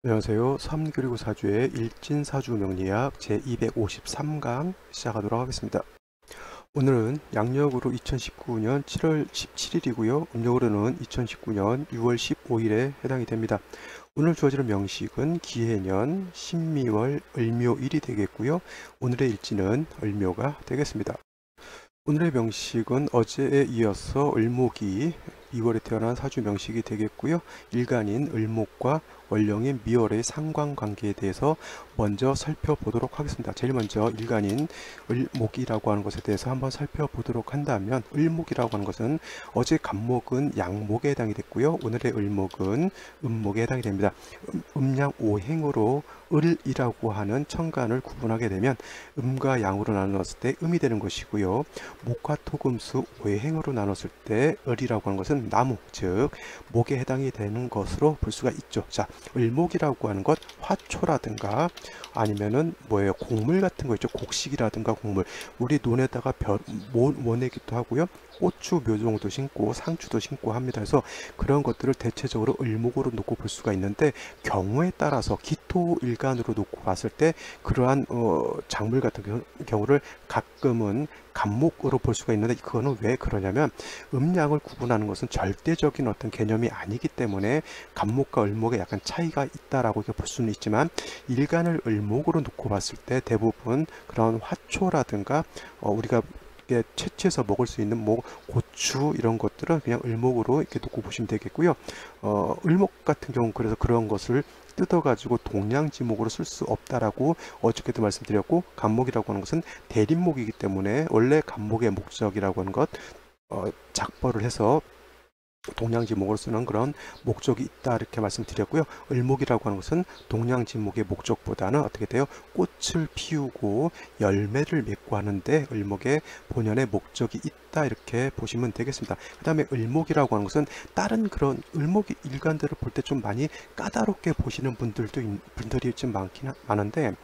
안녕하세요. 3 그리고 4주의 일진사주 명리학 제253강 시작하도록 하겠습니다. 오늘은 양력으로 2019년 7월 17일이고요. 음력으로는 2019년 6월 15일에 해당이 됩니다. 오늘 주어지는 명식은 기해년, 신미월, 을묘일이 되겠고요. 오늘의 일지는 을묘가 되겠습니다. 오늘의 명식은 어제에 이어서 을목이 2월에 태어난 사주 명식이 되겠고요. 일간인 을목과 월령인 미월의 상관관계에 대해서 먼저 살펴보도록 하겠습니다. 제일 먼저 일간인 을목이라고 하는 것에 대해서 한번 살펴보도록 한다면, 을목이라고 하는 것은 어제 간목은 양목에 해당이 됐고요. 오늘의 을목은 음목에 해당이 됩니다. 음양 오행으로 을이라고 하는 천간을 구분하게 되면 음과 양으로 나눴을 때 음이 되는 것이고요. 목화 토금수 오행으로 나눴을 때 을이라고 하는 것은 나무, 즉 목에 해당이 되는 것으로 볼 수가 있죠. 자, 을목이라고 하는 것, 화초라든가 아니면은 뭐예요, 곡물 같은 거 있죠. 곡식이라든가 곡물, 우리 논에다가 모내기도 하고요. 고추 묘종도 심고 상추도 심고 합니다. 그래서 그런 것들을 대체적으로 을목으로 놓고 볼 수가 있는데, 경우에 따라서 기토일간으로 놓고 봤을 때 그러한 작물 같은 경우를 가끔은 간목으로 볼 수가 있는데, 그거는 왜 그러냐면 음양을 구분하는 것은 절대적인 어떤 개념이 아니기 때문에 간목과 을목에 약간 차이가 있다라고 볼 수는 있지만, 일간을 을목으로 놓고 봤을 때 대부분 그런 화초라든가 우리가 채취해서 먹을 수 있는 뭐 고추 이런 것들은 그냥 을목으로 이렇게 놓고 보시면 되겠고요. 을목 같은 경우 그래서 그런 것을 뜯어가지고 동량지목으로 쓸 수 없다라고 어저께도 말씀드렸고, 간목이라고 하는 것은 대립목이기 때문에 원래 간목의 목적이라고 하는 것 작벌을 해서 동량지목으로 쓰는 그런 목적이 있다 이렇게 말씀드렸고요. 을목이라고 하는 것은 동량지목의 목적보다는 어떻게 돼요? 꽃을 피우고 열매를 맺고 하는데 을목의 본연의 목적이 있다 이렇게 보시면 되겠습니다. 그 다음에 을목이라고 하는 것은 다른 그런 을목의 일간들을 볼 때 좀 많이 까다롭게 보시는 분들이 좀 많은데,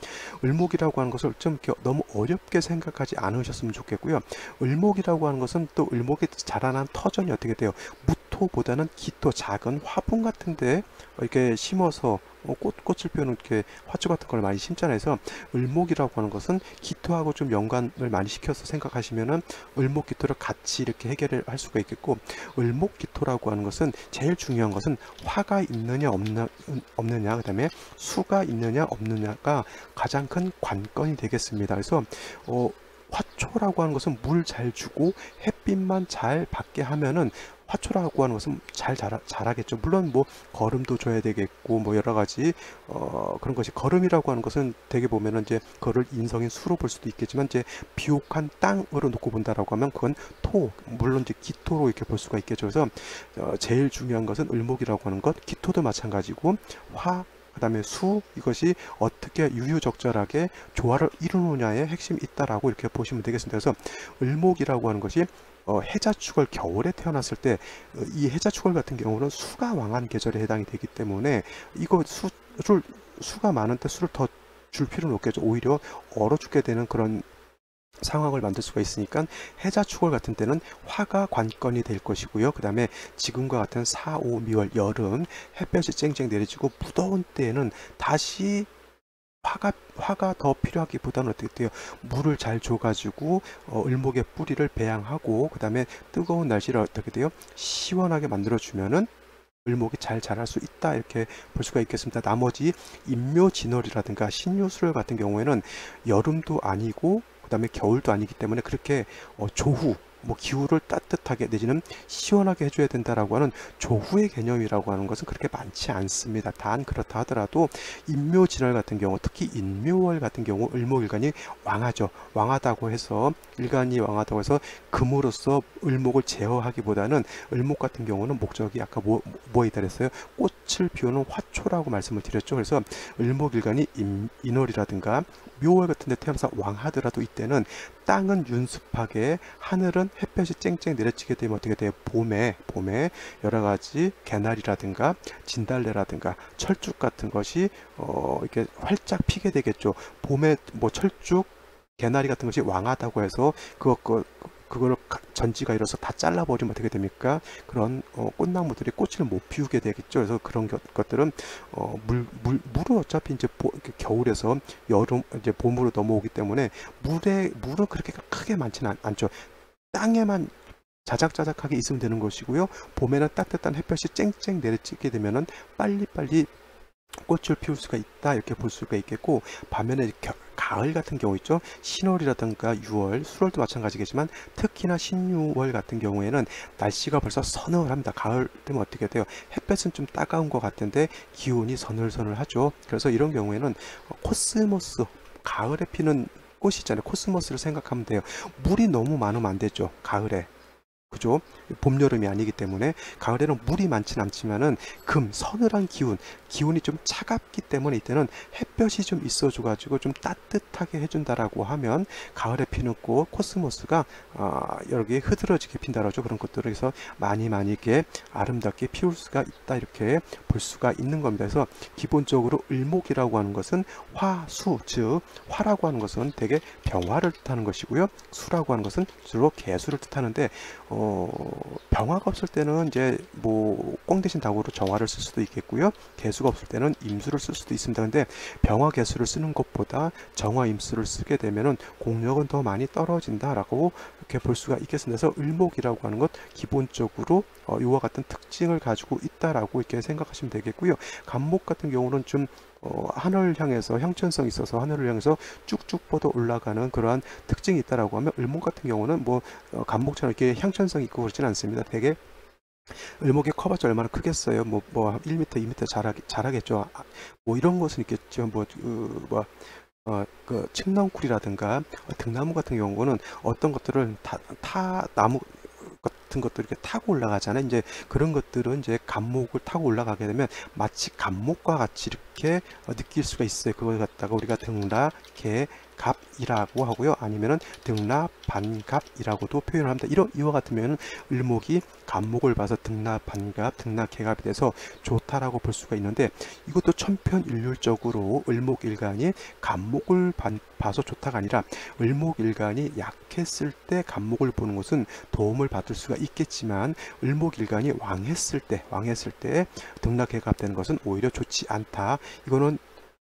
을목이라고 하는 것을 좀 너무 어렵게 생각하지 않으셨으면 좋겠고요. 을목이라고 하는 것은 또 을목이 자라난 터전이 어떻게 돼요? 무토보다는 기토, 작은 화분 같은데 이렇게 심어서 꽃을 피우는 이렇게 화초 같은 걸 많이 심잖아요. 그래서 을목이라고 하는 것은 기토하고 좀 연관을 많이 시켜서 생각하시면은 을목 기토를 같이 이렇게 해결을 할 수가 있겠고, 을목 기토라고 하는 것은 제일 중요한 것은 화가 있느냐 없느냐, 그 다음에 수가 있느냐 없느냐가 가장 큰 관건이 되겠습니다. 그래서 화초라고 하는 것은 물 잘 주고 햇빛만 잘 받게 하면은 화초라고 하는 것은 잘 자라겠죠. 물론 뭐 거름도 줘야 되겠고 뭐 여러 가지 그런 것이, 거름이라고 하는 것은 되게 보면은 이제 그거를 인성인 수로 볼 수도 있겠지만, 이제 비옥한 땅으로 놓고 본다라고 하면 그건 토, 물론 이제 기토로 이렇게 볼 수가 있겠죠. 그래서 제일 중요한 것은 을목이라고 하는 것, 기토도 마찬가지고 화, 그 다음에 수, 이것이 어떻게 유유적절하게 조화를 이루느냐에 핵심이 있다라고 이렇게 보시면 되겠습니다. 그래서 을목이라고 하는 것이 해자축을 겨울에 태어났을 때 이 해자축을 같은 경우는 수가 왕한 계절에 해당이 되기 때문에 이거 수가 많은데 수를 더 줄 필요는 없겠죠. 오히려 얼어 죽게 되는 그런 상황을 만들 수가 있으니까 해자축월 같은 때는 화가 관건이 될 것이고요. 그 다음에 지금과 같은 4, 5, 미월 여름 햇볕이 쨍쨍 내리지고 무더운 때에는 다시 화가 더 필요하기보다는 어떻게 돼요? 물을 잘 줘가지고 을목의 뿌리를 배양하고, 그 다음에 뜨거운 날씨를 어떻게 돼요? 시원하게 만들어주면은 을목이 잘 자랄 수 있다 이렇게 볼 수가 있겠습니다. 나머지 인묘진월이라든가 신유술 같은 경우에는 여름도 아니고 그 다음에 겨울도 아니기 때문에 그렇게 조후, 뭐 기후를 따뜻하게 내지는 시원하게 해줘야 된다라고 하는 조후의 개념이라고 하는 것은 그렇게 많지 않습니다. 단 그렇다 하더라도 인묘진월 같은 경우, 특히 인묘월 같은 경우 을목일간이 왕하죠. 왕하다고 해서, 일간이 왕하다고 해서 금으로써 을목을 제어하기보다는 을목 같은 경우는 목적이 아까 뭐에 달했어요? 꽃을 피우는 화초라고 말씀을 드렸죠. 그래서 을목일간이 인월이라든가 묘월 같은 데 태어나서 왕하더라도 이때는 땅은 윤습하게, 하늘은 햇볕이 쨍쨍 내려치게 되면 어떻게 돼요? 봄에 여러 가지 개나리라든가 진달래라든가 철쭉 같은 것이 이렇게 활짝 피게 되겠죠. 봄에 뭐 철쭉, 개나리 같은 것이 왕하다고 해서 그거를 전지가 일어서 다 잘라버리면 어떻게 됩니까? 그런 꽃나무들이 꽃을 못 피우게 되겠죠. 그래서 그런 것들은 물은 어차피 이제 겨울에서 여름 이제 봄으로 넘어오기 때문에 물은 그렇게 크게 많지는 않죠. 땅에만 자작자작하게 있으면 되는 것이고요. 봄에는 따뜻한 햇볕이 쨍쨍 내리쬐게 되면은 빨리빨리 꽃을 피울 수가 있다, 이렇게 볼 수가 있겠고, 반면에 가을 같은 경우 있죠. 신월이라든가 6월, 수월도 마찬가지겠지만 특히나 신유월 같은 경우에는 날씨가 벌써 서늘합니다. 가을 되면 어떻게 돼요? 햇볕은 좀 따가운 것 같은데 기온이 서늘서늘하죠. 그래서 이런 경우에는 코스모스, 가을에 피는 꽃이 있잖아요. 코스모스를 생각하면 돼요. 물이 너무 많으면 안 되죠. 가을에. 그죠? 봄, 여름이 아니기 때문에 가을에는 물이 많진 않지만은 서늘한 기운이 좀 차갑기 때문에 이때는 햇볕이 좀 있어줘 가지고 좀 따뜻하게 해준다라고 하면 가을에 피는 꽃 코스모스가 여러 개 흐드러지게 핀다라죠. 그런 것들을 해서 많이 이렇게 아름답게 피울 수가 있다, 이렇게 볼 수가 있는 겁니다. 그래서 기본적으로 을목이라고 하는 것은 화수, 즉 화라고 하는 것은 대개 병화를 뜻하는 것이고요. 수라고 하는 것은 주로 개수를 뜻하는데 병화가 없을 때는 이제 뭐 꽁 대신 다구로 정화를 쓸 수도 있겠고요. 개수가 없을 때는 임수를 쓸 수도 있습니다. 근데 병화 개수를 쓰는 것보다 정화 임수를 쓰게 되면은 공력은 더 많이 떨어진다라고 이렇게 볼 수가 있겠습니다. 그래서 을목이라고 하는 것 기본적으로 이와 같은 특징을 가지고 있다라고 이렇게 생각하시면 되겠고요. 간목 같은 경우는 좀 하늘을 향해서 형천성이 있어서 하늘을 향해서 쭉쭉 뻗어 올라가는 그러한 특징이 있다라고 하면, 을목 같은 경우는 뭐 간목처럼 이렇게 형천성이 있고 그렇지는 않습니다. 되게 을목의 커봤자 얼마나 크겠어요. 뭐 1m, 2m 자라겠죠. 뭐 이런 것은 있겠죠. 그 칡넝쿨이라든가 등나무 같은 경우는 어떤 것들을 나무 같은 것들 이렇게 타고 올라가잖아요. 이제 그런 것들은 이제 간목을 타고 올라가게 되면 마치 간목과 같이 이렇게 느낄 수가 있어요. 그걸 갖다가 우리가 등라, 개, 갑이라고 하고요. 아니면은 등라, 반갑이라고도 표현을 합니다. 이와 같으면은 을목이 간목을 봐서 등라, 반갑, 등라, 개갑이 돼서 좋다라고 볼 수가 있는데, 이것도 천편일률적으로 을목일간이 간목을 봐서 좋다가 아니라 을목일간이 약했을 때 간목을 보는 것은 도움을 받을 수가 있겠지만, 을목일간이 왕했을 때 등라, 개갑 되는 것은 오히려 좋지 않다. 이거는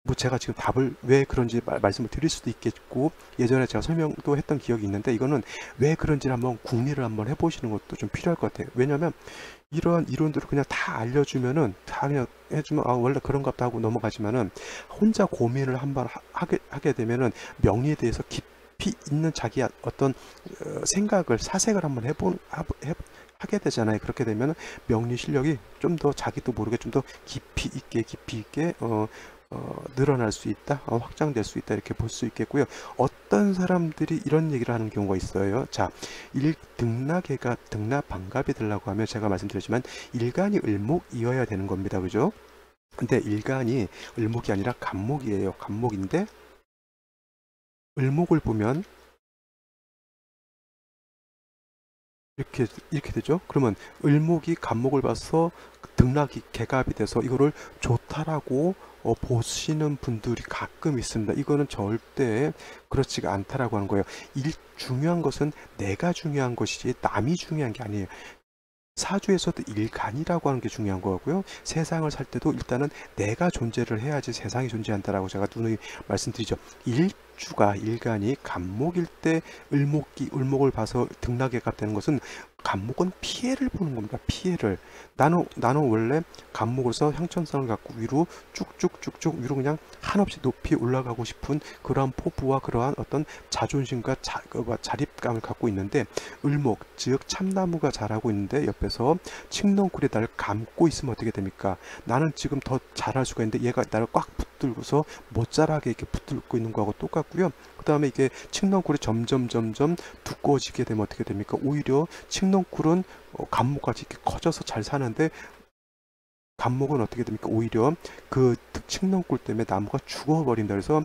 뭐 제가 지금 답을 왜 그런지 말씀을 드릴 수도 있겠고, 예전에 제가 설명도 했던 기억이 있는데, 이거는 왜 그런지를 한번 궁리를 한번 해보시는 것도 좀 필요할 것 같아요. 왜냐하면 이러한 이론들을 그냥 다 알려주면은, 다 그냥 해주면 원래 그런가 보다 하고 넘어가지만은, 혼자 고민을 한번 하게 되면은 명리에 대해서 깊이 있는 자기 어떤 생각을 사색을 한번 하게 되잖아요. 그렇게 되면 명리 실력이 좀 더 자기도 모르게 좀 더 깊이 있게 늘어날 수 있다, 확장될 수 있다, 이렇게 볼 수 있겠고요. 어떤 사람들이 이런 얘기를 하는 경우가 있어요. 자, 등라개가 등라 반갑이 되려고 하면 제가 말씀드렸지만 일간이 을목이어야 되는 겁니다. 그죠? 근데 일간이 을목이 아니라 간목이에요. 간목인데 을목을 보면 이렇게 되죠. 그러면 을목이 간목을 봐서 등락이 개갑이 돼서 이거를 좋다라고 보시는 분들이 가끔 있습니다. 이거는 절대 그렇지가 않다라고 하는 거예요. 중요한 것은 내가 중요한 것이지 남이 중요한 게 아니에요. 사주에서도 일간이라고 하는 게 중요한 거고요. 세상을 살 때도 일단은 내가 존재를 해야지 세상이 존재한다라고 제가 누누이 말씀드리죠. 일간이 간목일 때 을목을 봐서 등락개갑 되는 것은, 간목은 피해를 보는 겁니다. 피해를. 나는 원래 간목으로서 형천성을 갖고 위로 쭉쭉쭉쭉 위로 그냥 한없이 높이 올라가고 싶은 그러한 포부와 그러한 어떤 자존심과 자립감을 갖고 있는데, 을목 즉 참나무가 자라고 있는데 옆에서 칡넝쿨이 나를 감고 있으면 어떻게 됩니까? 나는 지금 더 잘할 수가 있는데 얘가 나를 꽉 붙들고서 못 자라게 이렇게 붙들고 있는 거하고 똑같고요. 그 다음에 이게 칡넝쿨이 점점 두꺼워지게 되면 어떻게 됩니까? 오히려 칡넝쿨은 간목까지 이렇게 커져서 잘 사는데, 간목은 어떻게 됩니까? 오히려 그 칡넝쿨 때문에 나무가 죽어버린다. 그래서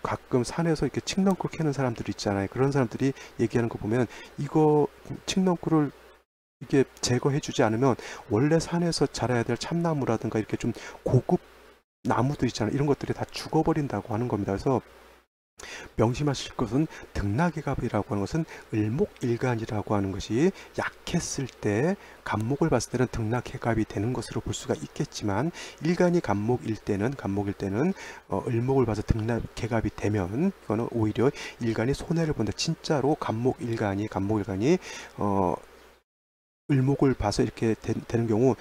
가끔 산에서 이렇게 칡넝쿨 캐는 사람들이 있잖아요. 그런 사람들이 얘기하는 거 보면, 이거 칡넝쿨을 이게 제거해주지 않으면 원래 산에서 자라야 될 참나무라든가 이렇게 좀 고급 나무들 있잖아요. 이런 것들이 다 죽어버린다고 하는 겁니다. 그래서 명심하실 것은 등락의갑이라고 하는 것은 을목일간이라고 하는 것이 약했을 때 간목을 봤을 때는 등락해갑이 되는 것으로 볼 수가 있겠지만, 일간이 간목일 때는 을목을 봐서 등락해갑이 되면 이거는 오히려 일간이 손해를 본다. 진짜로 간목일간이 을목을 봐서 이렇게 되는 경우,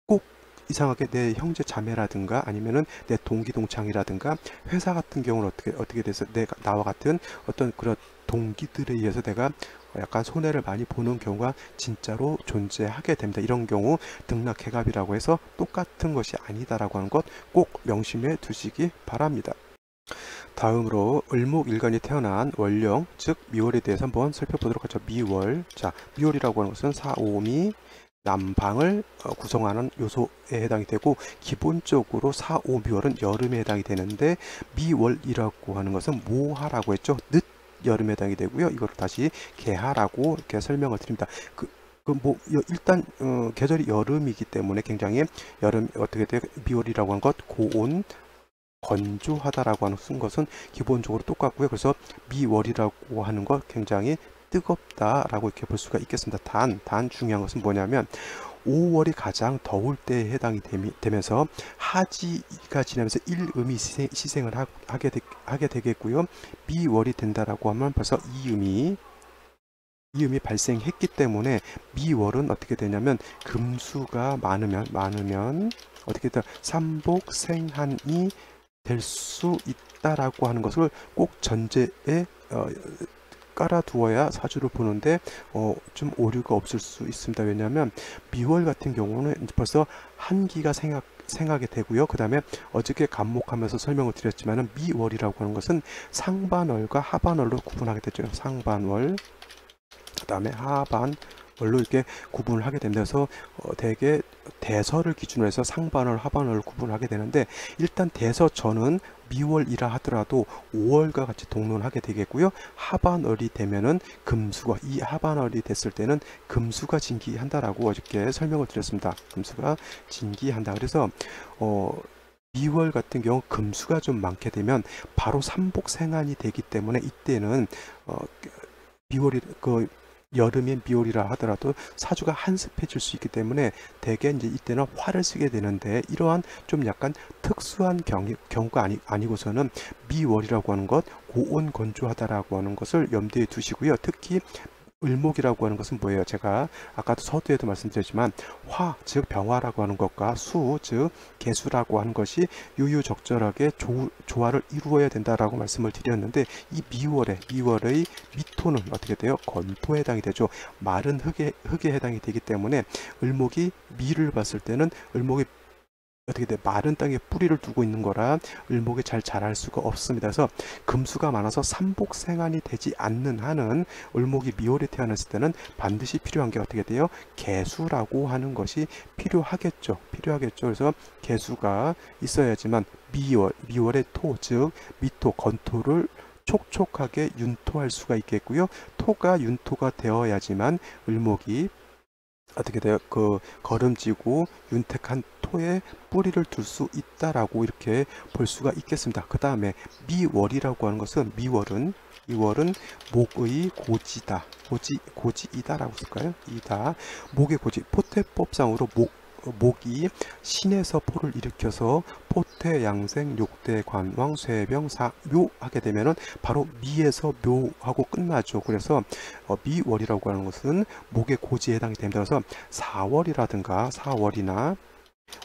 꼭 이상하게 내 형제 자매라든가 아니면은 내 동기 동창이라든가 회사 같은 경우는 어떻게 돼서 나와 같은 어떤 그런 동기들에 의해서 내가 약간 손해를 많이 보는 경우가 진짜로 존재하게 됩니다. 이런 경우 등락해갑이라고 해서 똑같은 것이 아니다라고 하는 것 꼭 명심해 두시기 바랍니다. 다음으로 을목일간이 태어난 월령, 즉 미월에 대해서 한번 살펴보도록 하죠. 미월. 자, 미월이라고 하는 것은 사오미 남방을 구성하는 요소에 해당이 되고, 기본적으로 4, 5, 미월은 여름에 해당이 되는데, 미월이라고 하는 것은 모하라고 했죠. 늦 여름에 해당이 되고요. 이거를 다시 개하라고 이렇게 설명을 드립니다. 일단 계절이 여름이기 때문에 굉장히 어떻게 돼요? 미월이라고 하는 것 고온 건조하다라고 하는 쓴 것은 기본적으로 똑같고요. 그래서 미월이라고 하는 것 굉장히 뜨겁다라고 이렇게 볼 수가 있겠습니다. 단 중요한 것은 뭐냐면 5월이 가장 더울 때에 해당이 되면서 하지가 지나면서 일음이 시생을 하게 되겠고요. 미월이 된다라고 하면 벌써 이음이 발생했기 때문에 미월은 어떻게 되냐면 금수가 많으면 어떻게 돼? 삼복생한이 될 수 있다라고 하는 것을 꼭 전제에 깔아두어야 사주를 보는데 좀 오류가 없을 수 있습니다. 왜냐하면 미월 같은 경우는 벌써 한기가 생하게 되고요. 그 다음에 어저께 간목하면서 설명을 드렸지만은 미월이라고 하는 것은 상반월과 하반월로 구분하게 되죠. 상반월, 그 다음에 하반월로 이렇게 구분을 하게 되면서 대개 대설을 기준으로 해서 상반월, 하반월을 구분하게 되는데, 일단 대서 전은 미월이라 하더라도 5월과 같이 동론하게 되겠고요. 하반월이 되면은 금수가, 이 하반월이 됐을 때는 금수가 진기한다라고 어저께 설명을 드렸습니다. 금수가 진기한다. 그래서 미월 같은 경우 금수가 좀 많게 되면 바로 삼복생한이 되기 때문에 이때는 미월이 여름인 미월이라 하더라도 사주가 한습해질 수 있기 때문에 대개 이제 이때는 화를 쓰게 되는데, 이러한 좀 약간 특수한 경우가 아니고서는 미월이라고 하는 것 고온 건조하다라고 하는 것을 염두에 두시고요. 특히 을목이라고 하는 것은 뭐예요? 제가 아까도 서두에도 말씀드렸지만 화, 즉 병화라고 하는 것과 수, 즉 개수라고 하는 것이 유유적절하게 조화를 이루어야 된다라고 말씀을 드렸는데, 이 미월의 미토는 어떻게 돼요? 건토에 해당이 되죠. 마른 흙에 해당이 되기 때문에 을목이 미를 봤을 때는 을목이 어떻게 돼? 마른 땅에 뿌리를 두고 있는 거라 을목이 잘 자랄 수가 없습니다. 그래서 금수가 많아서 삼복생한이 되지 않는 한은 을목이 미월에 태어났을 때는 반드시 필요한 게 어떻게 돼요? 개수라고 하는 것이 필요하겠죠. 그래서 개수가 있어야지만 미월의 토, 즉 미토, 건토를 촉촉하게 윤토할 수가 있겠고요. 토가 윤토가 되어야지만 을목이 어떻게 돼요? 거름지고 윤택한 토에 뿌리를 둘 수 있다라고 이렇게 볼 수가 있겠습니다. 그 다음에 미월이라고 하는 것은 미월은 목의 고지다. 고지이다라고 쓸까요? 이다. 목의 고지. 포태법상으로 목이 신에서 포를 일으켜서 포태, 양생, 욕대, 관왕, 쇠병, 묘 하게 되면은 바로 미에서 묘하고 끝나죠. 그래서 미월이라고 하는 것은 목의 고지에 해당이 됩니다. 그래서 4월이나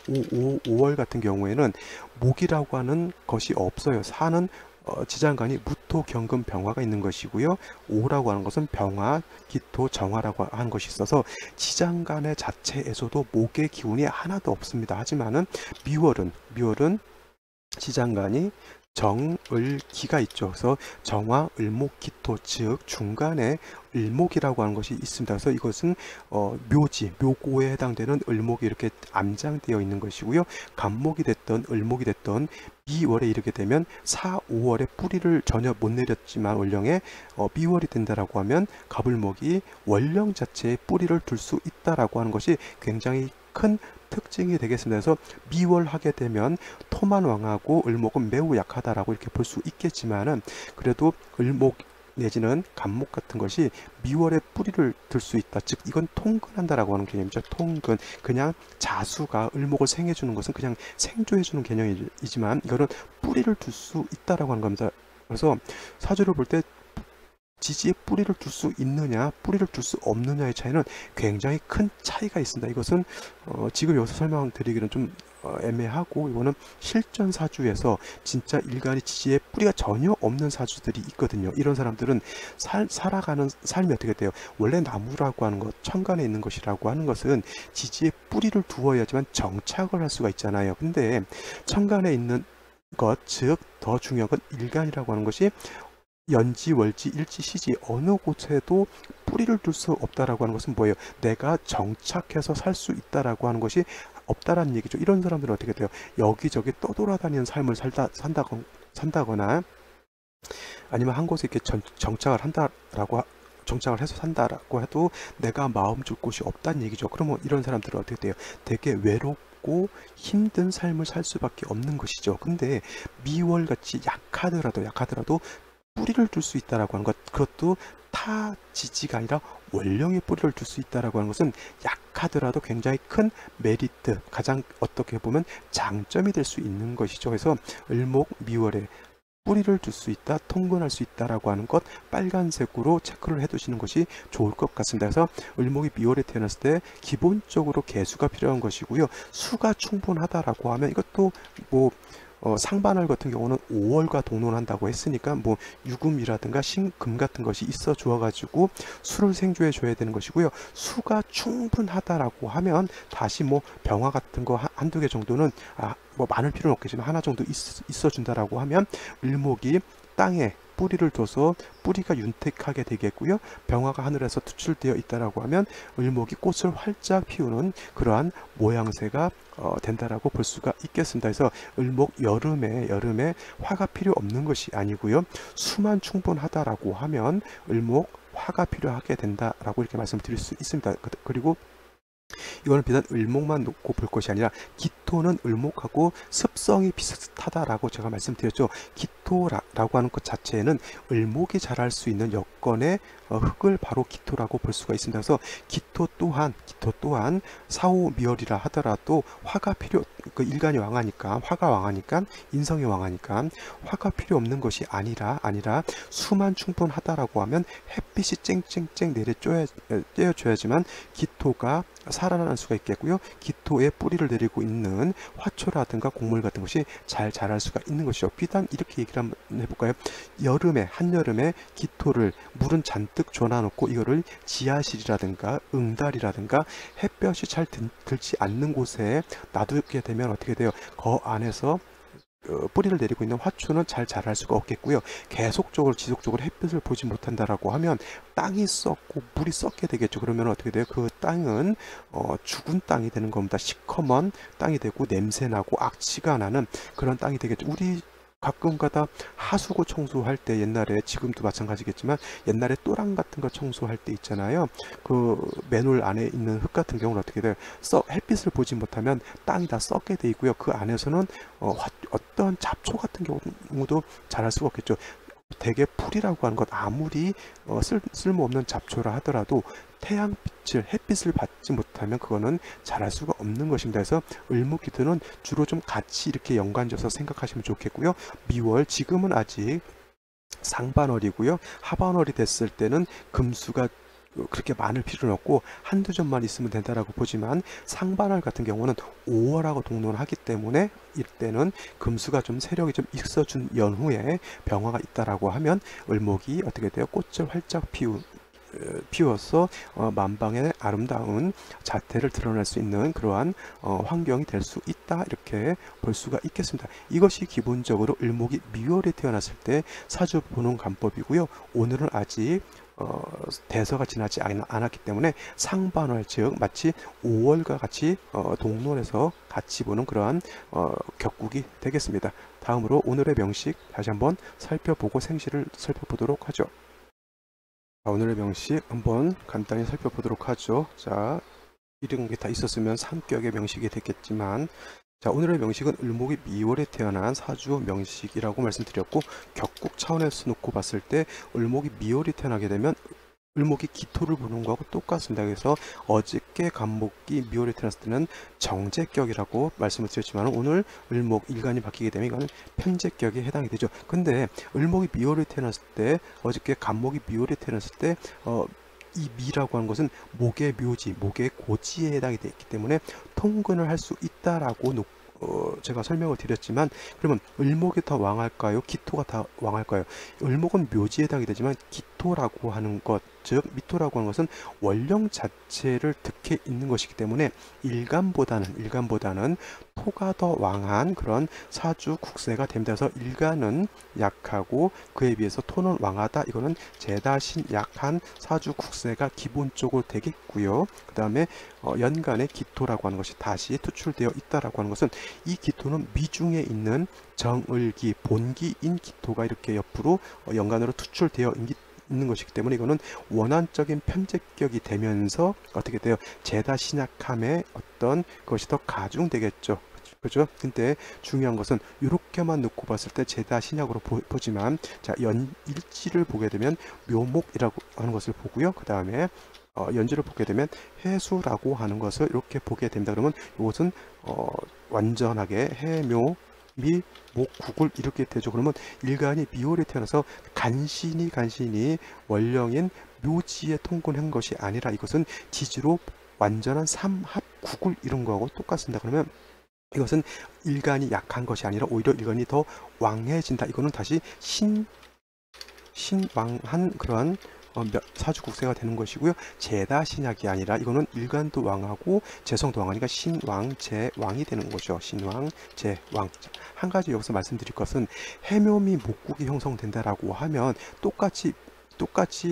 5월 같은 경우에는 목이라고 하는 것이 없어요. 사는 지장간이 무토, 경금, 병화가 있는 것이고요. 오라고 하는 것은 병화, 기토, 정화라고 하는 것이 있어서 지장간의 자체에서도 목의 기운이 하나도 없습니다. 하지만은 미월은 지장간이 정을기가 있죠. 그래서 정화, 을목, 기토, 즉 중간에 을목이라고 하는 것이 있습니다. 그래서 이것은 묘고에 해당되는 을목이 이렇게 암장되어 있는 것이고요. 간목이 됐던 을목이 됐던 미월에 이르게 되면 4, 5월에 뿌리를 전혀 못 내렸지만 월령에 미월이 된다라고 하면 갑을목이 월령 자체에 뿌리를 둘 수 있다라고 하는 것이 굉장히 큰 특징이 되겠습니다. 그래서 미월 하게 되면 토만 왕하고 을목은 매우 약하다라고 이렇게 볼 수 있겠지만은, 그래도 을목 내지는 간목 같은 것이 미월에 뿌리를 들 수 있다. 즉 이건 통근한다라고 하는 개념이죠. 통근. 그냥 자수가 을목을 생해주는 것은 그냥 생조해주는 개념이지만, 이거는 뿌리를 둘 수 있다라고 하는 겁니다. 그래서 사주를 볼 때 지지에 뿌리를 둘 수 있느냐, 뿌리를 둘 수 없느냐의 차이는 굉장히 큰 차이가 있습니다. 이것은 지금 여기서 설명드리기는 좀 애매하고, 이거는 실전 사주에서 진짜 일간이 지지에 뿌리가 전혀 없는 사주들이 있거든요. 이런 사람들은 살아가는 삶이 어떻게 돼요? 원래 나무라고 하는 것, 천간에 있는 것이라고 하는 것은 지지에 뿌리를 두어야지만 정착을 할 수가 있잖아요. 근데 천간에 있는 것, 즉 더 중요한 건 일간이라고 하는 것이 연지, 월지, 일지, 시지 어느 곳에도 뿌리를 둘 수 없다라고 하는 것은 뭐예요? 내가 정착해서 살 수 있다라고 하는 것이 없다라는 얘기죠. 이런 사람들은 어떻게 돼요? 여기저기 떠돌아다니는 삶을 산다거나 아니면 한 곳에 이렇게 정착을 해서 산다라고 해도 내가 마음 줄 곳이 없다는 얘기죠. 그러면 이런 사람들은 어떻게 돼요? 되게 외롭고 힘든 삶을 살 수밖에 없는 것이죠. 근데 미월같이 약하더라도 뿌리를 둘 수 있다라고 하는 것, 그것도 타 지지가 아니라 원령의 뿌리를 둘 수 있다라고 하는 것은 약하더라도 굉장히 큰 메리트, 가장 어떻게 보면 장점이 될 수 있는 것이죠. 그래서 을목 미월에 뿌리를 둘 수 있다, 통근할 수 있다라고 하는 것, 빨간색으로 체크를 해두시는 것이 좋을 것 같습니다. 그래서 을목이 미월에 태어났을 때 기본적으로 개수가 필요한 것이고요. 수가 충분하다라고 하면 이것도 뭐 상반월 같은 경우는 5월과 동론한다고 했으니까 뭐 유금이라든가 신금 같은 것이 있어 주어 가지고 수를 생조해 줘야 되는 것이고요. 수가 충분하다라고 하면 다시 뭐 병화 같은 거 한두 개 정도는 뭐 많을 필요는 없겠지만 하나 정도 있어 준다라고 하면 을목이 땅에 뿌리를 둬서 뿌리가 윤택하게 되겠고요. 병화가 하늘에서 투출되어 있다라고 하면 을목이 꽃을 활짝 피우는 그러한 모양새가 된다라고 볼 수가 있겠습니다. 그래서 을목 여름에 화가 필요 없는 것이 아니고요. 수만 충분하다라고 하면 을목 화가 필요하게 된다라고 이렇게 말씀드릴 수 있습니다. 그리고 이거는 비단 을목만 놓고 볼 것이 아니라 기토는 을목하고 습성이 비슷하다라고 제가 말씀드렸죠. 기토라고 하는 것 자체에는 을목이 자랄 수 있는 여건의 흙을 바로 기토라고 볼 수가 있습니다. 그래서 기토 또한 사오미월이라 하더라도 화가 그 일간이 왕하니까, 화가 왕하니까, 인성이 왕하니까 화가 필요 없는 것이 아니라 수만 충분하다라고 하면 햇빛이 쨍쨍쨍 쬐어줘야지만 기토가 살아날 수가 있겠고요. 기토에 뿌리를 내리고 있는 화초라든가 곡물 같은 것이 잘 자랄 수가 있는 것이죠. 비단 이렇게 얘기를 한번 해볼까요? 한여름에 기토를 물은 잔뜩 줘놔놓고 이거를 지하실이라든가 응달이라든가 햇볕이 잘 들지 않는 곳에 놔두게 되면 어떻게 돼요? 그 안에서 뿌리를 내리고 있는 화초는 잘 자랄 수가 없겠고요. 지속적으로 햇빛을 보지 못한다라고 하면 땅이 썩고 물이 썩게 되겠죠. 그러면 어떻게 돼요? 그 땅은 죽은 땅이 되는 겁니다. 시커먼 땅이 되고 냄새나고 악취가 나는 그런 땅이 되겠죠. 우리 가끔가다 하수구 청소할 때 옛날에, 지금도 마찬가지겠지만 옛날에 또랑 같은 거 청소할 때 있잖아요. 그 맨홀 안에 있는 흙 같은 경우는 어떻게 돼요? 햇빛을 보지 못하면 땅이 다 썩게 돼 있고요. 그 안에서는 어떤 잡초 같은 경우도 자랄 수가 없겠죠. 대개 풀이라고 하는 것, 아무리 쓸모없는 잡초라 하더라도 햇빛을 받지 못하면 그거는 자랄 수가 없는 것입니다. 그래서 을목기토는 주로 좀 같이 이렇게 연관져서 생각하시면 좋겠고요. 미월, 지금은 아직 상반월이고요. 하반월이 됐을 때는 금수가 그렇게 많을 필요는 없고 한두 점만 있으면 된다라고 보지만, 상반월 같은 경우는 5월하고 동론하기 때문에 이때는 금수가 좀 세력이 좀 있어준 연후에 병화가 있다라고 하면 을목이 어떻게 돼요? 꽃을 활짝 피워서 만방의 아름다운 자태를 드러낼 수 있는 그러한 환경이 될 수 있다, 이렇게 볼 수가 있겠습니다. 이것이 기본적으로 을목이 미월에 태어났을 때 사주 보는 관법이고요. 오늘은 아직 대서가 지나지 않았기 때문에 상반월, 즉 마치 5월과 같이 동론에서 같이 보는 그러한 격국이 되겠습니다. 다음으로 오늘의 명식 다시 한번 살펴보고 생시를 살펴보도록 하죠. 오늘의 명식 한번 간단히 살펴보도록 하죠. 자, 이런 게 다 있었으면 삼격의 명식이 됐겠지만, 자, 오늘의 명식은 을목이 미월에 태어난 사주 명식이라고 말씀드렸고, 격국 차원에서 놓고 봤을 때 을목이 미월이 태어나게 되면 을목이 기토를 보는 거하고 똑같습니다. 그래서 어저께 간목이 미월에 태어났을 때는 정제격이라고 말씀을 드렸지만, 오늘 을목 일간이 바뀌게 되면 이거는 편제격에 해당이 되죠. 근데 을목이 미월에 태어났을 때, 어저께 간목이 미월에 태어났을 때 이 미라고 하는 것은 목의 묘지, 목의 고지에 해당이 되기 때문에 통근을 할 수 있다라고 제가 설명을 드렸지만, 그러면 을목이 더 왕할까요? 기토가 더 왕할까요? 을목은 묘지에 해당이 되지만 기토라고 하는 것, 즉 미토라고 하는 것은 원령 자체를 득해 있는 것이기 때문에 일간보다는 토가 더 왕한 그런 사주 국세가 됩니다. 그래서 일간은 약하고 그에 비해서 토는 왕하다. 이거는 제다신 약한 사주 국세가 기본적으로 되겠고요. 그 다음에 연간의 기토라고 하는 것이 다시 투출되어 있다라고 하는 것은, 이 기토는 미중에 있는 정을기, 본기인 기토가 이렇게 옆으로 연간으로 투출되어 있는 것이기 때문에 이거는 원한적인 편제격이 되면서 어떻게 돼요? 제다 신약함의 어떤 것이 더 가중되겠죠. 그죠? 근데 중요한 것은 이렇게만 놓고 봤을 때 제다 신약으로 보지만, 자, 연일지를 보게 되면 묘목이라고 하는 것을 보고요. 그 다음에 연지를 보게 되면 해수라고 하는 것을 이렇게 보게 됩니다. 그러면 이것은 완전하게 해묘 미 목국을 이렇게 되죠. 그러면 일간이 미월에 태어나서 간신히 원령인 묘지에 통근한 것이 아니라 이것은 지지로 완전한 삼합국을 이룬 거하고 똑같습니다. 그러면 이것은 일간이 약한 것이 아니라 오히려 일간이 더 왕해진다. 이거는 다시 신왕한 그러한 사주 국세가 되는 것이고요. 제다 신약이 아니라 이거는 일간도 왕하고 재성도 왕하니까 신왕 제왕이 되는 거죠. 신왕 제왕. 한 가지 여기서 말씀드릴 것은, 해묘미 목국이 형성된다라고 하면 똑같이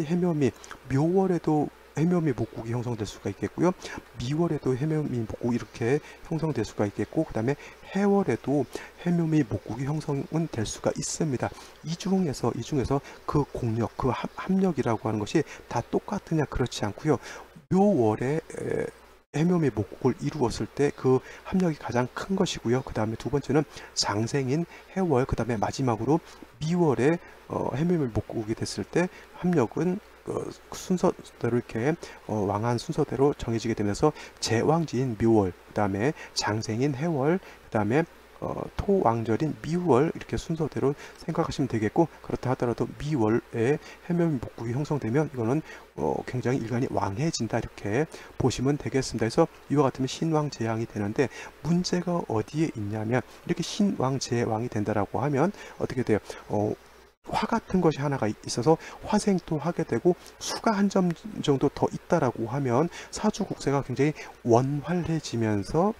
해묘미 묘월에도 해묘미 목국이 형성될 수가 있겠고요. 미월에도 해묘미 목국이 이렇게 형성될 수가 있겠고, 그 다음에 해월에도 해묘미 목국이 형성은 될 수가 있습니다. 이 중에서 그 공력, 그 합력이라고 하는 것이 다 똑같으냐? 그렇지 않고요. 묘월에 해묘미 목국을 이루었을 때 그 합력이 가장 큰 것이고요. 그 다음에 두 번째는 장생인 해월, 그 다음에 마지막으로 미월에 해묘미 목국이 됐을 때 합력은 순서대로 이렇게 왕한 순서대로 정해지게 되면서 제왕지인 묘월, 그 다음에 장생인 해월, 그 다음에 토왕절인 미월, 이렇게 순서대로 생각하시면 되겠고, 그렇다 하더라도 미월에 해묘미 목국이 형성되면 이거는 굉장히 일간이 왕해진다, 이렇게 보시면 되겠습니다. 그래서 이와 같으면 신왕제왕이 되는데, 문제가 어디에 있냐면, 이렇게 신왕제왕이 된다라고 하면 어떻게 돼요? 화 같은 것이 하나가 있어서 화생도 하게 되고, 수가 한 점 정도 더 있다라고 하면 사주 국세가 굉장히 원활해지면서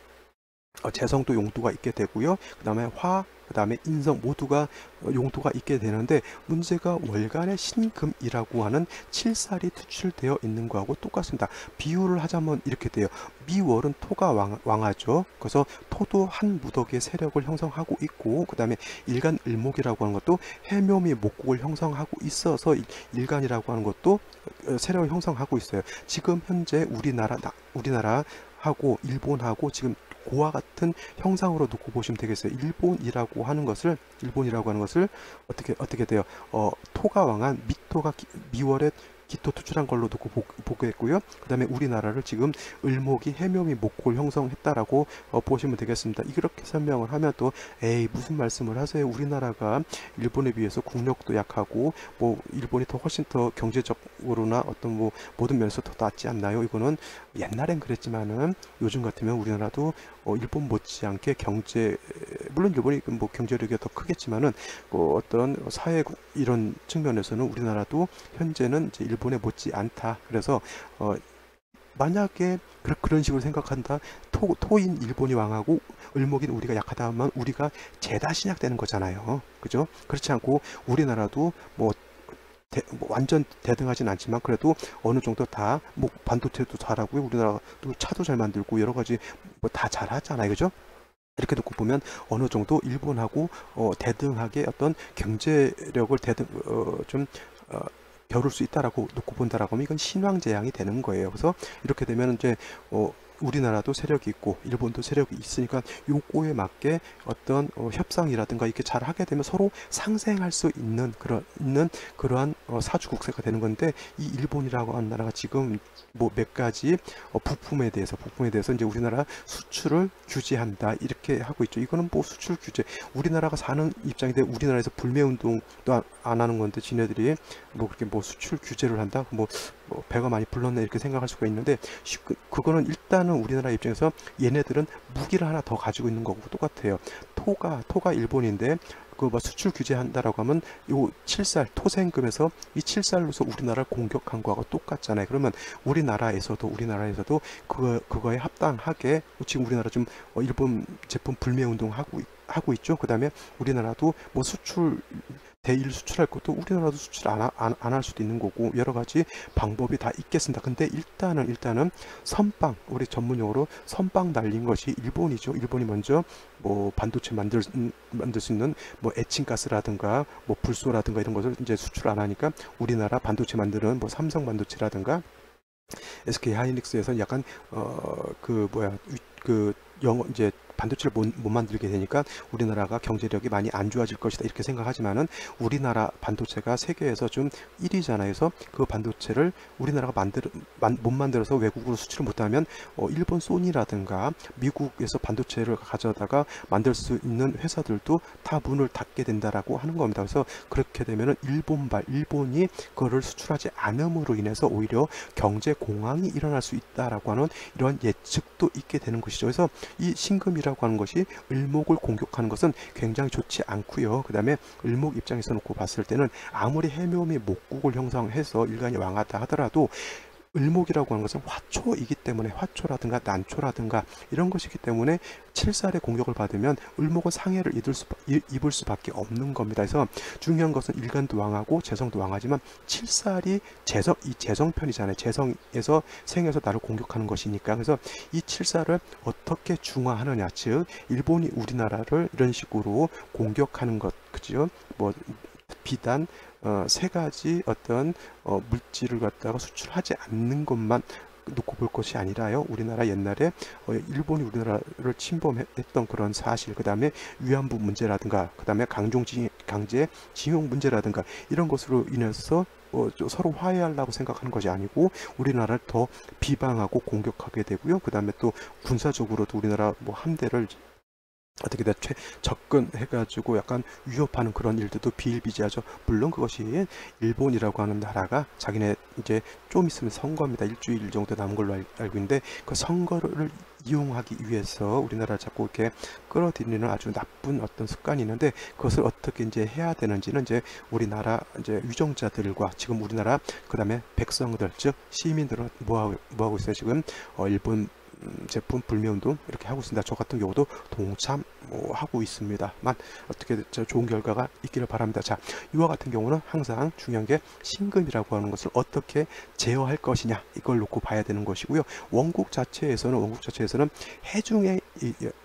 재성도 용도가 있게 되고요. 그 다음에 화, 그 다음에 인성 모두가 용도가 있게 되는데, 문제가 월간의 신금이라고 하는 칠살이 투출되어 있는 거하고 똑같습니다. 비유를 하자면 이렇게 돼요. 미월은 토가 왕하죠. 그래서 토도 한 무더기의 세력을 형성하고 있고, 그 다음에 일간 을목이라고 하는 것도 해묘미 목국을 형성하고 있어서 일간이라고 하는 것도 세력을 형성하고 있어요. 지금 현재 우리나라하고 일본하고 지금 고와 같은 형상으로 놓고 보시면 되겠어요. 일본이라고 하는 것을 어떻게 돼요? 토가 왕한 미토가 미월에 기토 투출한 걸로 놓고 보겠고요. 그 다음에 우리나라를 지금 을목이 해묘미 목국을 형성했다라고 보시면 되겠습니다. 이렇게 설명을 하면 또 에이 무슨 말씀을 하세요? 우리나라가 일본에 비해서 국력도 약하고 뭐 일본이 더 훨씬 더 경제적으로나 어떤 뭐 모든 면에서 더 낫지 않나요? 이거는 옛날엔 그랬지만은 요즘 같으면 우리나라도 일본 못지않게 물론 일본이 뭐 경제력이 더 크겠지만은 어떤 사회 이런 측면에서는 우리나라도 현재는 이제 일본에 못지 않다. 그래서 만약에 그런 식으로 생각한다. 토인 일본이 왕하고 을목인 우리가 약하다 하면 우리가 제다 신약되는 거잖아요. 그죠? 그렇지 않고 우리나라도 뭐 완전 대등하진 않지만 그래도 어느 정도 다 뭐 반도체도 잘하고요. 우리나라도 차도 잘 만들고 여러 가지 뭐 다 잘하잖아요. 그죠? 이렇게 놓고 보면 어느 정도 일본하고 대등하게 어떤 경제력을 겨룰 수 있다라고 놓고 본다라고 하면 이건 신왕제왕이 되는 거예요. 그래서 이렇게 되면 이제 우리나라도 세력이 있고 일본도 세력이 있으니까 요거에 맞게 어떤 협상이라든가 이렇게 잘 하게 되면 서로 상생할 수 있는 그러한 사주 국세가 되는 건데, 이 일본이라고 하는 나라가 지금 뭐 몇 가지 부품에 대해서 이제 우리나라 수출을 규제한다 이렇게 하고 있죠. 이거는 뭐 수출 규제, 우리나라가 사는 입장인데 우리나라에서 불매 운동도 안 하는 건데 지네들이 뭐 그렇게 뭐 수출 규제를 한다, 뭐 배가 많이 불렀네 이렇게 생각할 수가 있는데, 그거는 일단은 우리나라 입장에서 얘네들은 무기를 하나 더 가지고 있는 거고 똑같아요. 토가 일본인데 그 뭐 수출 규제한다라고 하면 요 7살 토생금에서 이 7살로서 우리나라를 공격한 거하고 똑같잖아요. 그러면 우리나라에서도 그거에 합당하게 지금 우리나라 좀 일본 제품 불매 운동 하고 있죠. 그 다음에 우리나라도 뭐 대일 수출할 것도 우리나라도 수출 안 할 수도 있는 거고, 여러 가지 방법이 다 있겠습니다. 근데 일단은 선빵, 우리 전문용어로 선빵 날린 것이 일본이죠. 일본이 먼저 뭐 반도체 만들 수 있는 뭐 에칭가스라든가 뭐 불소라든가 이런 것을 이제 수출 안 하니까 우리나라 반도체 만드는 뭐 삼성 반도체라든가 SK 하이닉스에서 약간 이제 반도체를 못 만들게 되니까 우리나라가 경제력이 많이 안 좋아질 것이다 이렇게 생각하지만은, 우리나라 반도체가 세계에서 좀 1위잖아요. 그래서 그 반도체를 우리나라가 못 만들어서 외국으로 수출을 못하면 일본 소니라든가 미국에서 반도체를 가져다가 만들 수 있는 회사들도 다 문을 닫게 된다라고 하는 겁니다. 그래서 그렇게 되면은 일본이 그거를 수출하지 않음으로 인해서 오히려 경제 공황이 일어날 수 있다라고 하는 이런 예측도 있게 되는 것이죠. 그래서 이 신금이라고 하는 것이 을목을 공격하는 것은 굉장히 좋지 않고요. 그 다음에 을목 입장에서 놓고 봤을 때는 아무리 해묘미 목국을 형성해서 일간이 왕하다 하더라도 을목이라고 하는 것은 화초이기 때문에, 화초라든가 난초라든가 이런 것이기 때문에 7살의 공격을 받으면 을목은 상해를 입을 수밖에 없는 겁니다. 그래서 중요한 것은 일간도 왕하고 재성도 왕하지만 7살이 이 재성편이잖아요. 재성에서 생에서 나를 공격하는 것이니까. 그래서 이 7살을 어떻게 중화하느냐, 즉 일본이 우리나라를 이런 식으로 공격하는 것, 그죠? 뭐 비단 세 가지 어떤 물질을 갖다가 수출하지 않는 것만 놓고 볼 것이 아니라요, 우리나라 옛날에 일본이 우리나라를 침범했던 그런 사실, 그 다음에 위안부 문제라든가, 그 다음에 강제 징용 문제라든가 이런 것으로 인해서 서로 화해하려고 생각하는 것이 아니고 우리나라를 더 비방하고 공격하게 되고요. 그 다음에 또 군사적으로도 우리나라 뭐 함대를 어떻게든 접근해가지고 약간 위협하는 그런 일들도 비일비재하죠. 물론 그것이 일본이라고 하는 나라가 자기네 이제 좀 있으면 선거입니다. 일주일 정도 남은 걸로 알고 있는데, 그 선거를 이용하기 위해서 우리나라를 자꾸 이렇게 끌어들이는 아주 나쁜 어떤 습관이 있는데, 그것을 어떻게 이제 해야 되는지는 이제 우리나라 이제 유정자들과 지금 우리나라 그 다음에 백성들, 즉 시민들은 뭐 하고 있어요? 지금 일본 제품 불매운동 이렇게 하고 있습니다. 저 같은 경우도 동참하고 있습니다만 어떻게 좋은 결과가 있기를 바랍니다. 자, 이와 같은 경우는 항상 중요한 게 신금이라고 하는 것을 어떻게 제어할 것이냐, 이걸 놓고 봐야 되는 것이고요. 원국 자체에서는 해중에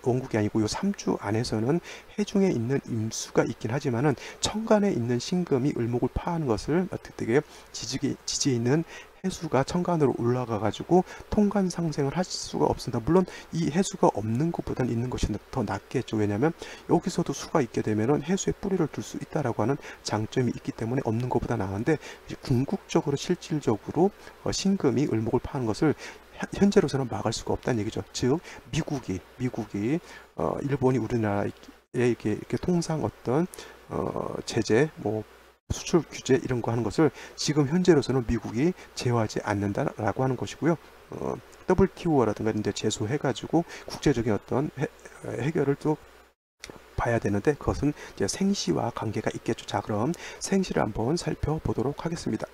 원국이 아니고 요 3주 안에서는 해중에 있는 임수가 있긴 하지만은 천간에 있는 신금이 을목을 파하는 것을 어떻게 지지에 있는 해수가 천간으로 올라가 가지고 통간 상생을 할 수가 없습니다. 물론 이 해수가 없는 것보다는 있는 것이 더 낫겠죠. 왜냐하면 여기서도 수가 있게 되면은 해수에 뿌리를 둘 수 있다라고 하는 장점이 있기 때문에 없는 것보다 나은데, 궁극적으로 실질적으로 신금이 을목을 파는 것을 현재로서는 막을 수가 없다는 얘기죠. 즉 미국이 일본이 우리나라에 이렇게 통상 어떤 제재 뭐 수출 규제 이런 거 하는 것을 지금 현재로서는 미국이 제어하지 않는다라고 하는 것이고요. WTO라든가 이제 제소해가지고 국제적인 어떤 해결을 또 봐야 되는데, 그것은 이제 생시와 관계가 있겠죠. 자, 그럼 생시를 한번 살펴보도록 하겠습니다.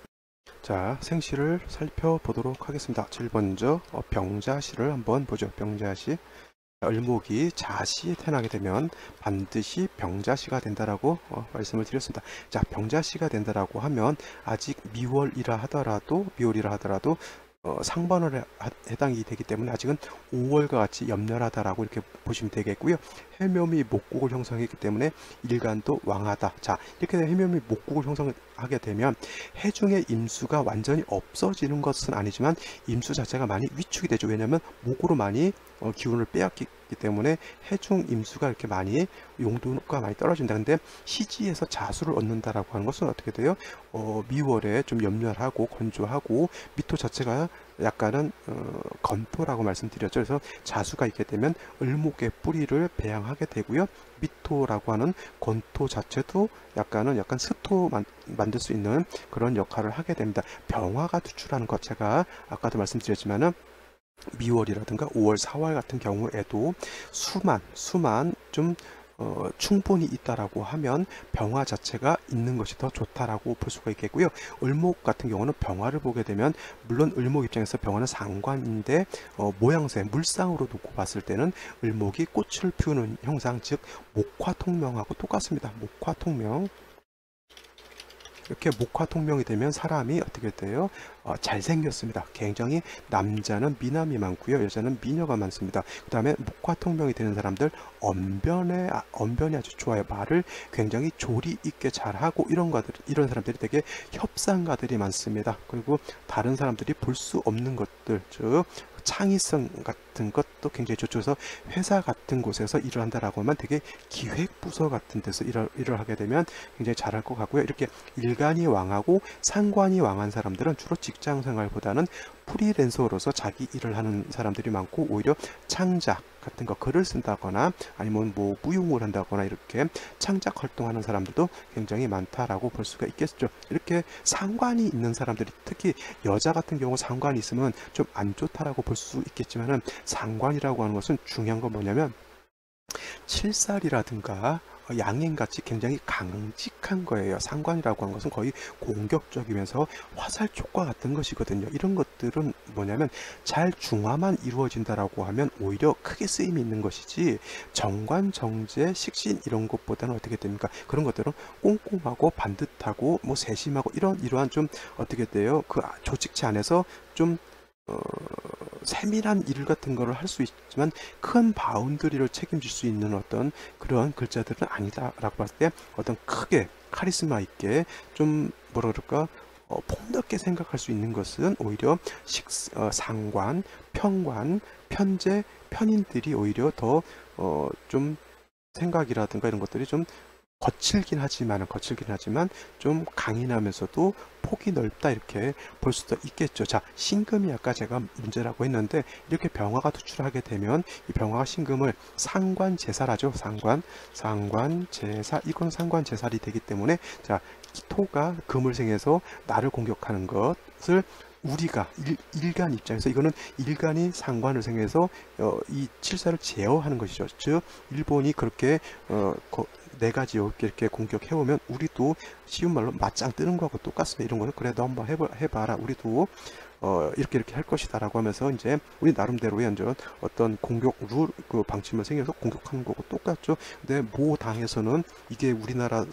자, 생시를 살펴보도록 하겠습니다. 제일 먼저 병자시를 한번 보죠. 병자시. 을목이 자시에 태어나게 되면 반드시 병자시가 된다라고 말씀을 드렸습니다. 자, 병자시가 된다라고 하면 아직 미월이라 하더라도 상반월에 해당이 되기 때문에 아직은 5월과 같이 염렬하다라고 이렇게 보시면 되겠고요. 해묘미 목국을 형성했기 때문에 일간도 왕하다. 자, 이렇게 해묘미 목국을 형성하게 되면 해중의 임수가 완전히 없어지는 것은 아니지만 임수 자체가 많이 위축이 되죠. 왜냐하면 목으로 많이 기운을 빼앗기 때문에 해중 임수가 이렇게 많이 용도가 많이 떨어진다. 근데 시지에서 자수를 얻는다라고 하는 것은 어떻게 돼요? 미월에 좀 염렬하고 건조하고 미토 자체가 약간은 건토라고 말씀드렸죠. 그래서 자수가 있게 되면 을목의 뿌리를 배양하게 되고요. 미토라고 하는 건토 자체도 약간 스토 만들 수 있는 그런 역할을 하게 됩니다. 병화가 투출하는 것, 제가 아까도 말씀드렸지만은 미월이라든가 5월, 4월 같은 경우에도 수만 좀 충분히 있다라고 하면 병화 자체가 있는 것이 더 좋다라고 볼 수가 있겠고요. 을목 같은 경우는 병화를 보게 되면 물론 을목 입장에서 병화는 상관인데 모양새 물상으로 놓고 봤을 때는 을목이 꽃을 피우는 형상, 즉 목화통명하고 똑같습니다. 목화통명. 이렇게 목화통명이 되면 사람이 어떻게 돼요? 잘생겼습니다. 굉장히 남자는 미남이 많고요. 여자는 미녀가 많습니다. 그 다음에 목화통명이 되는 사람들 언변이 아주 좋아요. 말을 굉장히 조리 있게 잘하고 이런 사람들이 되게 협상가들이 많습니다. 그리고 다른 사람들이 볼 수 없는 것들, 즉 창의성 같은 것도 굉장히 좋죠. 그래서 회사 같은 곳에서 일을 한다라고 하면 되게 기획부서 같은 데서 일을 하게 되면 굉장히 잘할 것 같고요. 이렇게 일간이 왕하고 상관이 왕한 사람들은 주로 직장 생활보다는 프리랜서로서 자기 일을 하는 사람들이 많고, 오히려 창작 같은 거 글을 쓴다거나 아니면 뭐 무용을 한다거나 이렇게 창작 활동하는 사람들도 굉장히 많다라고 볼 수가 있겠죠. 이렇게 상관이 있는 사람들이, 특히 여자 같은 경우 상관이 있으면 좀 안 좋다라고 볼 수 있겠지만은, 상관이라고 하는 것은 중요한 건 뭐냐면 칠살이라든가 양행같이 굉장히 강직한 거예요. 상관이라고 하는 것은 거의 공격적이면서 화살촉과 같은 것이거든요. 이런 것들은 뭐냐면 잘 중화만 이루어진다라고 하면 오히려 크게 쓰임이 있는 것이지, 정관, 정제, 식신 이런 것보다는 어떻게 됩니까? 그런 것들은 꼼꼼하고 반듯하고 뭐 세심하고 이러한 좀 어떻게 돼요? 그 조직체 안에서 좀 세밀한 일 같은 거를 할 수 있지만 큰 바운더리를 책임질 수 있는 어떤 그런 글자들은 아니다라고 봤을 때, 어떤 크게 카리스마 있게 좀 뭐라 그럴까 폭넓게 생각할 수 있는 것은 오히려 상관, 평관, 편제, 편인들이 오히려 더 좀 생각이라든가 이런 것들이 좀 거칠긴 하지만 좀 강인하면서도 폭이 넓다, 이렇게 볼 수도 있겠죠. 자, 신금이 아까 제가 문제라고 했는데, 이렇게 병화가 투출하게 되면 이 병화가 신금을 상관제살하죠. 상관제살, 이건 상관제살이 되기 때문에, 자, 토가 금을 생해서 나를 공격하는 것을 우리가 일간 입장에서, 이거는 일간이 상관을 생해서 이 칠사를 제어하는 것이죠. 즉 일본이 그렇게 네 가지 이렇게 공격해오면 우리도 쉬운 말로 맞짱 뜨는 거하고 똑같습니다. 이런 거는 그래 너 한번 해봐라, 우리도 이렇게 할 것이다 라고 하면서 이제 우리 나름대로의 완전 어떤 공격 룰, 그 방침을 생겨서 공격하는 거고 똑같죠. 근데 모 당에서는 이게 우리나라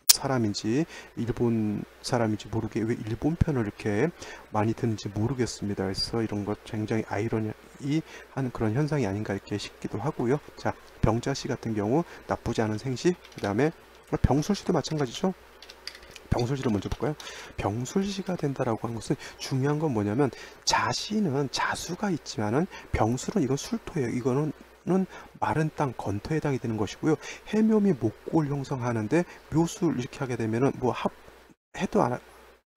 사람인지 일본 사람인지 모르게 왜 일본 편을 이렇게 많이 드는지 모르겠습니다. 그래서 이런 것 굉장히 아이러니한 그런 현상이 아닌가 이렇게 싶기도 하고요. 자, 병자시 같은 경우 나쁘지 않은 생시, 그 다음에 병술시도 마찬가지죠. 병술시를 먼저 볼까요? 병술시가 된다라고 하는 것은 중요한 건 뭐냐면, 자시는 자수가 있지만은 병술은 이건 술토예요. 이거는 마른 땅 건토에 해당이 되는 것이고요. 해묘미 목골 형성하는데 묘술 이렇게 하게 되면은 뭐 해도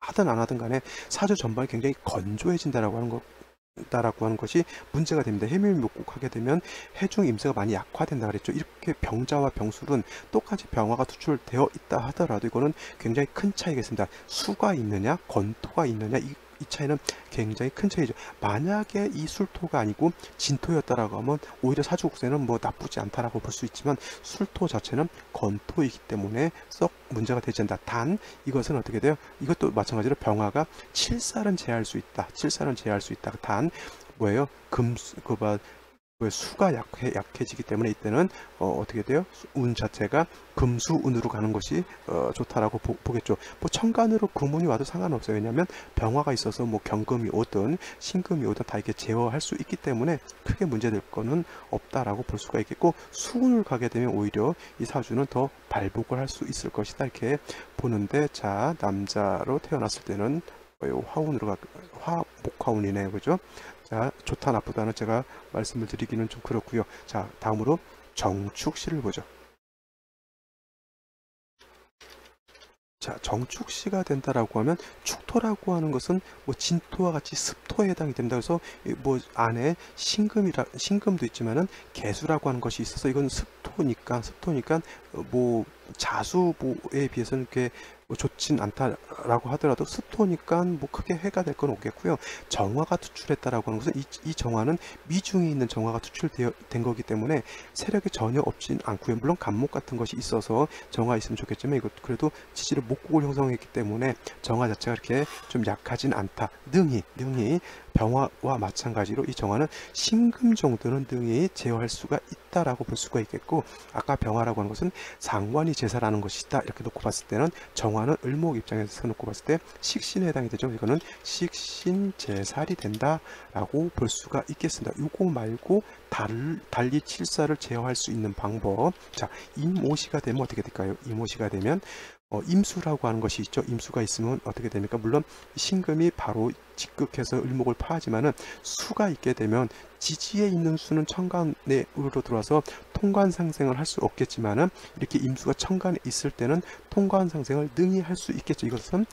하든 안 하든 간에 사주 전반이 굉장히 건조해진다라고 하는 것이 문제가 됩니다. 해묘미 목국 하게 되면 해중 임세가 많이 약화된다 그랬죠. 이렇게 병자와 병술은 똑같이 병화가 투출되어 있다 하더라도 이거는 굉장히 큰 차이가 있습니다. 수가 있느냐 건토가 있느냐, 이 차이는 굉장히 큰 차이죠. 만약에 이 술토가 아니고 진토였다라고 하면 오히려 사주국세는 뭐 나쁘지 않다라고 볼 수 있지만, 술토 자체는 건토이기 때문에 썩 문제가 되지 않는다. 단 이것은 어떻게 돼요? 이것도 마찬가지로 병화가 칠살은 제할 수 있다. 단 뭐예요? 수가 약해지기 때문에 이때는 어떻게 돼요? 운 자체가 금수운으로 가는 것이 좋다라고 보겠죠. 뭐 천간으로 금운이 와도 상관없어요. 왜냐하면 병화가 있어서 뭐 경금이 오든 신금이 오든 다 이렇게 제어할 수 있기 때문에 크게 문제될 거는 없다라고 볼 수가 있겠고, 수운을 가게 되면 오히려 이 사주는 더 발복을 할 수 있을 것이다 이렇게 보는데, 자, 남자로 태어났을 때는 화운으로 화목화운이네요, 그죠? 자, 좋다 나쁘다는 제가 말씀을 드리기는 좀 그렇고요. 자, 다음으로 정축시를 보죠. 자, 정축시가 된다라고 하면, 축토라고 하는 것은 뭐 진토와 같이 습토에 해당이 됩니다. 그래서 뭐 안에 신금도 있지만은 개수라고 하는 것이 있어서 이건 습토니까 뭐 자수보에 비해서는 이렇게 뭐 좋진 않다라고 하더라도 습토니까 뭐 크게 해가 될 건 없겠고요. 정화가 투출했다라고 하는 것은 이 정화는 미중에 있는 정화가 투출된 거기 때문에 세력이 전혀 없진 않고요. 물론 간목 같은 것이 있어서 정화 있으면 좋겠지만, 이것 그래도 지지를 목국을 형성했기 때문에 정화 자체가 이렇게 좀 약하진 않다. 능히 병화와 마찬가지로 이 정화는 신금 정도는 능히 제어할 수가 있다라고 볼 수가 있겠고, 아까 병화라고 하는 것은 상관이 제사라는 것이다 이렇게 놓고 봤을 때는, 정화는 을목 입장에서 놓고 봤을 때 식신에 해당이 되죠. 이거는 식신제살이 된다라고 볼 수가 있겠습니다. 이거 말고 달리 칠사를 제어할 수 있는 방법. 자, 임오시가 되면 어떻게 될까요? 임오시가 되면 임수라고 하는 것이 있죠. 임수가 있으면 어떻게 됩니까? 물론 신금이 바로 직극해서 을목을 파하지만은, 수가 있게 되면 지지에 있는 수는 천간으로 들어와서 통관 상생을 할 수 없겠지만은, 이렇게 임수가 천간에 있을 때는 통관 상생을 능히 할 수 있겠죠. 이것은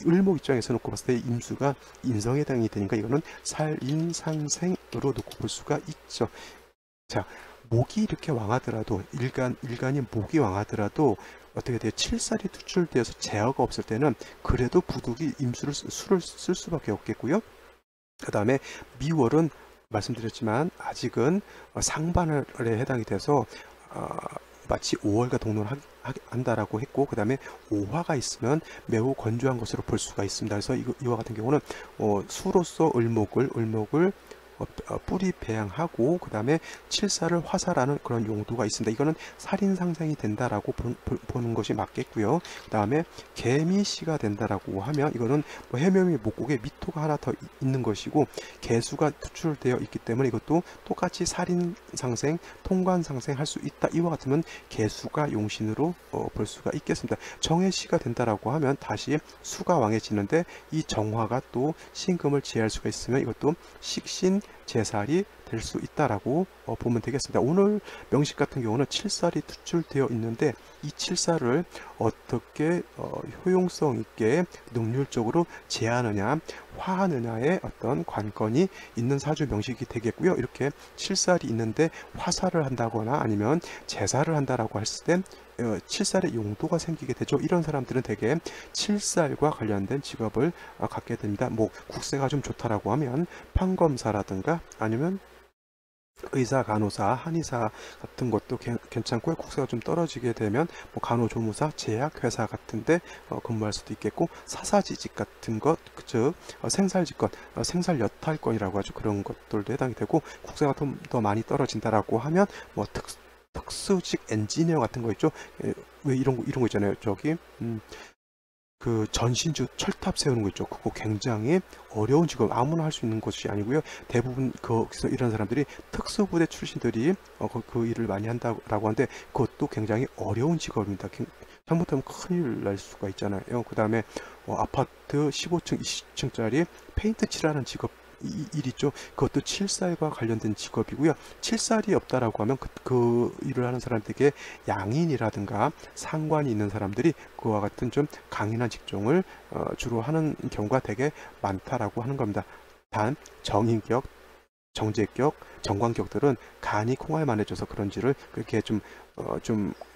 을목 입장에서 놓고 봤을 때 임수가 인성에 해당이 되니까 이거는 살인상생으로 놓고 볼 수가 있죠. 자, 목이 이렇게 왕하더라도, 일간이 목이 왕하더라도 어떻게 돼요? 칠살이 투출되어서 제어가 없을 때는 그래도 부득이 수를 쓸 수밖에 없겠고요. 그 다음에 미월은 말씀드렸지만 아직은 상반을에 해당이 돼서 마치 5월과 동론한다라고 했고, 그 다음에 오화가 있으면 매우 건조한 것으로 볼 수가 있습니다. 그래서 이와 같은 경우는 수로서 을목을 뿌리 배양하고, 그 다음에 칠사를 화살하는 그런 용도가 있습니다. 이거는 살인 상생이 된다라고 보는 것이 맞겠고요. 그 다음에 개미씨가 된다라고 하면, 이거는 뭐 해묘미 목국에 미토가 하나 더 있는 것이고 개수가 투출되어 있기 때문에 이것도 똑같이 살인 상생, 통관 상생 할 수 있다. 이와 같으면 개수가 용신으로 볼 수가 있겠습니다. 정해씨가 된다라고 하면 다시 수가 왕해지는데, 이 정화가 또 신금을 제할 수가 있으면 이것도 식신 제살이 될 수 있다라고 보면 되겠습니다. 오늘 명식 같은 경우는 칠살이 투출되어 있는데, 이 칠살을 어떻게 효용성 있게 능률적으로 제하느냐, 화하느냐의 어떤 관건이 있는 사주 명식이 되겠고요. 이렇게 칠살이 있는데 화살을 한다거나 아니면 제사를 한다라고 했을 때 칠살의 용도가 생기게 되죠. 이런 사람들은 대개 칠살과 관련된 직업을 갖게 됩니다. 뭐 국세가 좀 좋다라고 하면 판검사라든가 아니면 의사, 간호사, 한의사 같은 것도 괜찮고요. 국세가 좀 떨어지게 되면 뭐 간호조무사, 제약회사 같은데 근무할 수도 있겠고, 사사지직 같은 것, 즉 생살직권, 생살여탈권이라고 하죠. 그런 것들도 해당이 되고, 국세가 좀 더 많이 떨어진다라고 하면 뭐 특수직 엔지니어 같은 거 있죠. 왜 이런 거 있잖아요. 저기 그 전신주 철탑 세우는 거 있죠. 그거 굉장히 어려운 직업, 아무나 할 수 있는 것이 아니고요. 대부분 거기서 일하는 사람들이 특수부대 출신들이 그 일을 많이 한다라고 하는데, 그것도 굉장히 어려운 직업입니다. 잘못하면 큰일 날 수가 있잖아요. 그 다음에 아파트 15층, 20층짜리 페인트 칠하는 직업 일 있죠. 그것도 칠살과 관련된 직업이고요. 칠살이 없다라고 하면 그 일을 하는 사람들에게 양인이라든가 상관이 있는 사람들이 그와 같은 좀 강인한 직종을 주로 하는 경우가 되게 많다라고 하는 겁니다. 단 정인격, 정제격, 정관격들은 간이 콩알만해져서 그런지를 그렇게 좀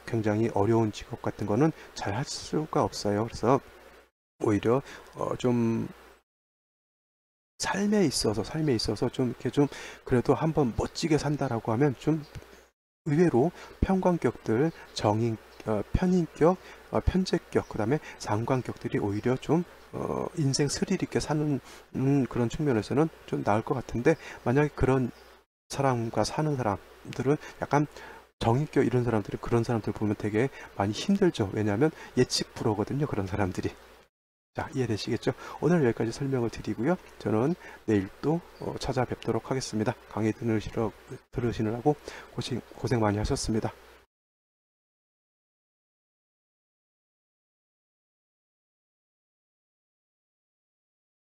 굉장히 어려운 직업 같은 거는 잘 할 수가 없어요. 그래서 오히려 좀 삶에 있어서 좀 이렇게 좀 그래도 한번 멋지게 산다라고 하면 좀 의외로 편관격들, 편인격, 편제격, 그 다음에 상관격들이 오히려 좀 인생 스릴 있게 사는 그런 측면에서는 좀 나을 것 같은데, 만약에 그런 사람과 사는 사람들은 약간 정익교 이런 사람들이 그런 사람들 보면 되게 많이 힘들죠. 왜냐하면 예측 불허거든요. 그런 사람들이. 자, 이해되시겠죠? 오늘 여기까지 설명을 드리고요. 저는 내일 또 찾아뵙도록 하겠습니다. 강의 들으시느라고 고생 많이 하셨습니다.